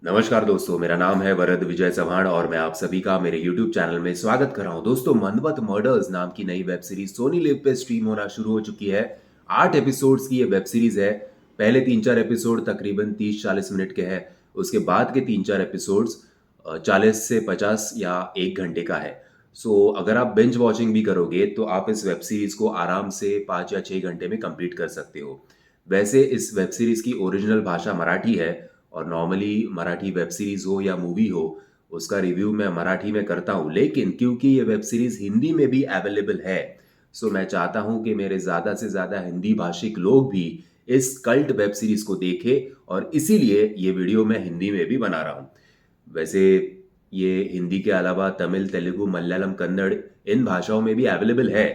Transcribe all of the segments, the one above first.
नमस्कार दोस्तों, मेरा नाम है वरद विजय चव्हाण और मैं आप सभी का मेरे YouTube चैनल में स्वागत कर रहा हूं। दोस्तों, मनवत मर्डर्स नाम की नई वेब सीरीज सोनी लिव पे स्ट्रीम होना शुरू हो चुकी है। 8 एपिसोड्स की ये वेब सीरीज है। पहले 3-4 एपिसोड तकरीबन 30-40 मिनट के हैं। उसके बाद के 3-4 एपिसोड्स 40 से 50 या 1 घंटे का है। सो अगर आप बिंज वॉचिंग भी करोगे तो आप इस वेब सीरीज को आराम से 5 या 6 घंटे में कंप्लीट कर सकते हो। वैसे इस वेब सीरीज की ओरिजिनल भाषा मराठी है और नॉर्मली मराठी वेब सीरीज हो या मूवी हो, उसका रिव्यू मैं मराठी में करता हूँ, लेकिन क्योंकि ये वेब सीरीज हिंदी में भी अवेलेबल है, सो मैं चाहता हूँ कि मेरे ज़्यादा से ज़्यादा हिंदी भाषिक लोग भी इस कल्ट वेब सीरीज को देखें और इसीलिए ये वीडियो मैं हिंदी में भी बना रहा हूँ। वैसे ये हिंदी के अलावा तमिल, तेलुगु, मलयालम, कन्नड़ इन भाषाओं में भी अवेलेबल है,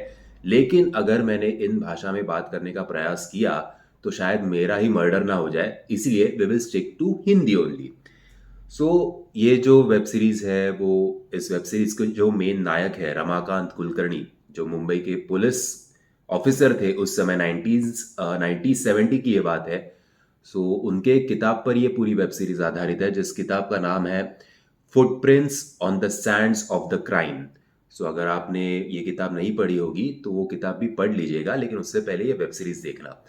लेकिन अगर मैंने इन भाषा में बात करने का प्रयास किया तो शायद मेरा ही मर्डर ना हो जाए, इसलिए we will stick to Hindi only. So ये जो वेब सीरीज है वो इस वेब सीरीज के जो मेन नायक है रमाकांत कुलकर्णी, जो मुंबई के पुलिस ऑफिसर थे उस समय 1970 की ये बात है। सो उनके एक किताब पर ये पूरी वेब सीरीज आधारित है, जिस किताब का नाम है footprints on the sands of the crime. So अगर आपने ये किताब नहीं पढ़ी होगी तो वो किताब भी पढ़ लीजिएगा, लेकिन उससे पहले ये वेब सीरीज देखना।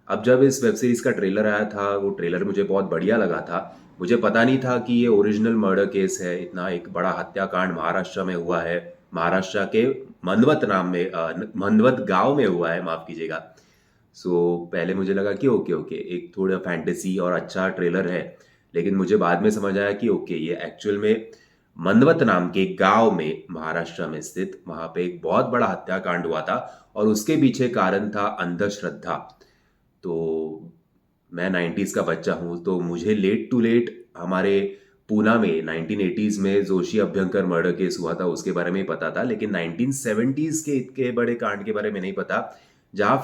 अब जब इस वेब सीरीज का ट्रेलर आया था, वो ट्रेलर मुझे बहुत बढ़िया लगा था। मुझे पता नहीं था कि ये ओरिजिनल मर्डर केस है। इतना एक बड़ा हत्याकांड महाराष्ट्र में हुआ है। महाराष्ट्र के मनवत नाम में मनवत गांव में हुआ है, माफ कीजिएगा। सो पहले मुझे लगा कि ओके ओके, एक थोड़ा फैंटेसी और अच्छा ट्रेलर है, लेकिन मुझे बाद में समझ आया कि ओके, ये एक्चुअल में मनवत नाम के गांव में महाराष्ट्र में स्थित वहां पे एक बहुत बड़ा हत्याकांड हुआ था और उसके पीछे कारण था अंधश्रद्धा। तो मैं 90s का बच्चा हूँ, तो मुझे लेट टू लेट हमारे पूना में 1980s में जोशी अभ्यंकर मर्डर केस हुआ था उसके बारे में ही पता था, लेकिन 1970s के इतने बड़े कांड के बारे में नहीं पता, जहाँ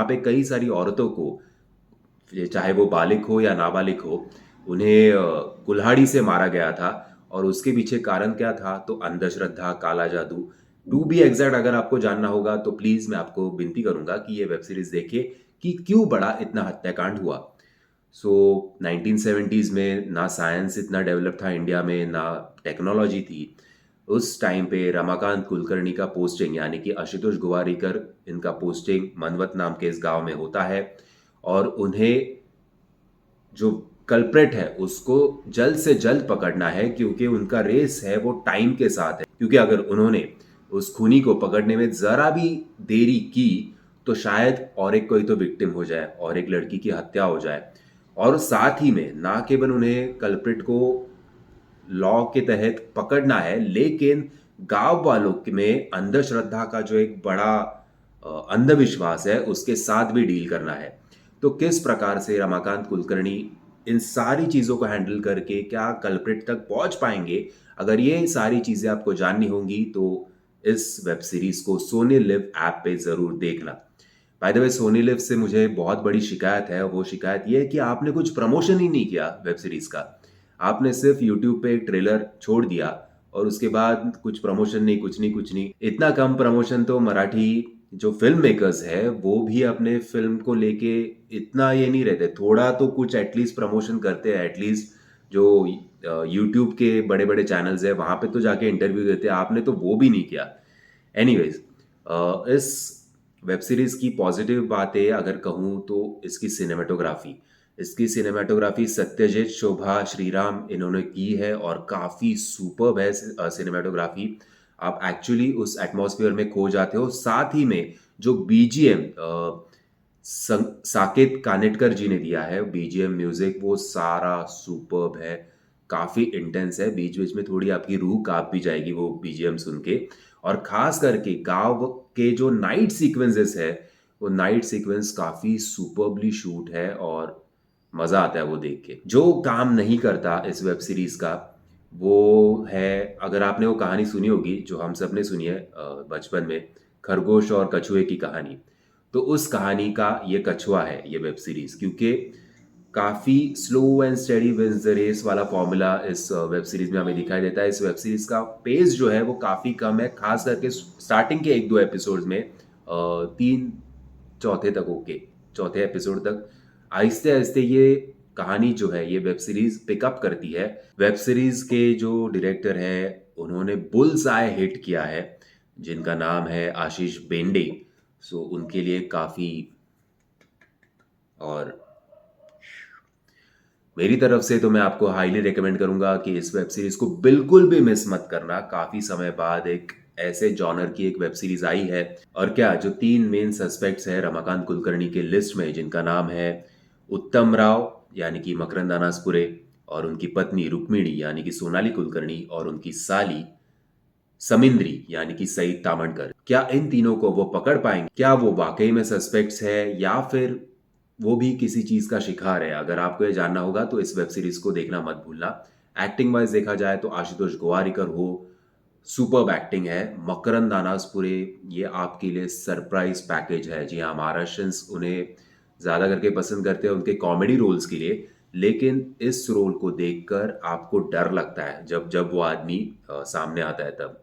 पे कई सारी औरतों को, ये चाहे वो बालिग हो या नाबालिग हो, उन्हें कुल्हाड़ी से मारा गया था। और उसके पीछे कारण क्या था? तो अंधश्रद्धा, काला जादू। टू बी एग्जैक्ट अगर आपको जानना होगा तो प्लीज मैं आपको विनती करूंगा कि ये वेब सीरीज देखिए कि क्यों बड़ा इतना हत्याकांड हुआ। सो 1970s में ना साइंस इतना डेवलप था इंडिया में, ना टेक्नोलॉजी थी। उस टाइम पे रमाकांत कुलकर्णी का पोस्टिंग, यानी कि आशुतोष गुवारीकर, इनका पोस्टिंग मनवत नाम के इस गांव में होता है और उन्हें जो कल्प्रेट है उसको जल्द से जल्द पकड़ना है, क्योंकि उनका रेस है वो टाइम के साथ है। क्योंकि अगर उन्होंने उस खूनी को पकड़ने में जरा भी देरी की तो शायद और एक कोई तो विक्टिम हो जाए और एक लड़की की हत्या हो जाए। और साथ ही में ना केवल उन्हें कल्प्रिट को लॉ के तहत पकड़ना है, लेकिन गांव वालों में अंधश्रद्धा का जो एक बड़ा अंधविश्वास है उसके साथ भी डील करना है। तो किस प्रकार से रमाकांत कुलकर्णी इन सारी चीजों को हैंडल करके क्या कल्प्रिट तक पहुंच पाएंगे, अगर ये सारी चीजें आपको जाननी होंगी तो इस वेब सीरीज को सोनी लिव ऐप पे जरूर देखना। By the way, Sony Liv से मुझे बहुत बड़ी शिकायत है, वो शिकायत ये है कि आपने कुछ प्रमोशन ही नहीं किया वेब सीरीज का। आपने सिर्फ यूट्यूब पे एक ट्रेलर छोड़ दिया और उसके बाद कुछ प्रमोशन नहीं, कुछ नहीं कुछ नहीं। इतना कम प्रमोशन तो मराठी जो फिल्म मेकर्स है वो भी अपने फिल्म को लेके इतना ये नहीं रहते। थोड़ा तो कुछ एटलीस्ट प्रमोशन करते हैं, एटलीस्ट जो यूट्यूब के बड़े बड़े चैनल्स है वहां पे तो जाके इंटरव्यू देते हैं। आपने तो वो भी नहीं किया। एनीवेज, इस वेब सीरीज की पॉजिटिव बातें अगर कहूँ तो इसकी सिनेमेटोग्राफी सत्यजीत शोभा श्रीराम इन्होंने की है और काफ़ी सुपर्ब है सिनेमेटोग्राफी। आप एक्चुअली उस एटमॉस्फेयर में खो जाते हो। साथ ही में जो बीजीएम साकेत कानेटकर जी ने दिया है, बीजीएम म्यूजिक, वो सारा सुपर्ब है। काफ़ी इंटेंस है, बीच बीच में थोड़ी आपकी रूह कांप भी जाएगी वो बीजीएम सुन के। और खास करके गांव के जो नाइट सीक्वेंसेस है, वो नाइट सीक्वेंस काफ़ी सुपर्बली शूट है और मजा आता है वो देख के। जो काम नहीं करता इस वेब सीरीज का वो है, अगर आपने वो कहानी सुनी होगी जो हम सब ने सुनी है बचपन में, खरगोश और कछुए की कहानी, तो उस कहानी का ये कछुआ है ये वेब सीरीज। क्योंकि काफी slow and steady wins the race वाला फॉर्मूला इस वेब सीरीज में हमें दिखाई देता है। इस वेब सीरीज का पेस जो है वो काफी कम है, खास करके स्टार्टिंग के 1-2 एपिसोड्स में। 3 चौथे तक, ओके, चौथे एपिसोड तक आहिस्ते आहिस्ते ये कहानी जो है ये वेब सीरीज पिकअप करती है। वेब सीरीज के जो डायरेक्टर है उन्होंने बुल्स आय हिट किया है, जिनका नाम है आशीष बेंडे। सो उनके लिए काफ़ी, और मेरी तरफ से तो मैं आपको हाईली रिकमेंड करूंगा कि इस वेब सीरीज को बिल्कुल भी मिस मत करना। काफी समय बाद एक ऐसे जॉनर की एक वेब सीरीज आई है। और क्या, जो 3 मेन सस्पेक्ट्स हैं रमाकांत कुलकर्णी के लिस्ट में, जिनका नाम है उत्तम राव यानी कि मकरंद अनासपुरे, और उनकी पत्नी रुक्मिणी यानी कि सोनाली कुलकर्णी, और उनकी साली समिंद्री यानी कि सईद तामणकर, क्या इन तीनों को वो पकड़ पाएंगे? क्या वो वाकई में सस्पेक्ट्स है या फिर वो भी किसी चीज का शिकार है? अगर आपको ये जानना होगा तो इस वेब सीरीज को देखना मत भूलना। एक्टिंग वाइज देखा जाए तो आशुतोष गोवारिकर हो, सुपर्ब एक्टिंग है। मकरंद अनासपुरे, ये आपके लिए सरप्राइज पैकेज है। जी हाँ, महाराष्ट्रियंस उन्हें ज्यादा करके पसंद करते हैं उनके कॉमेडी रोल्स के लिए, लेकिन इस रोल को देखकर आपको डर लगता है जब जब वो आदमी सामने आता है तब।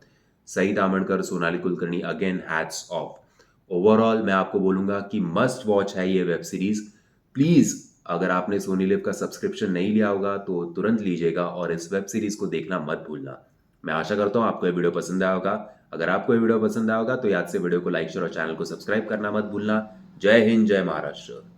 Sai Tamhankar, Sonali Kulkarni, again hats off. Overall मैं आपको बोलूंगा कि मस्ट वॉच है ये वेब सीरीज। प्लीज, अगर आपने सोनी लिव का सब्सक्रिप्शन नहीं लिया होगा तो तुरंत लीजिएगा और इस वेब सीरीज को देखना मत भूलना। मैं आशा करता हूँ आपको ये वीडियो पसंद आया होगा। अगर आपको ये वीडियो पसंद आया होगा तो याद से वीडियो को लाइक शेयर और चैनल को सब्सक्राइब करना मत भूलना। जय हिंद, जय महाराष्ट्र।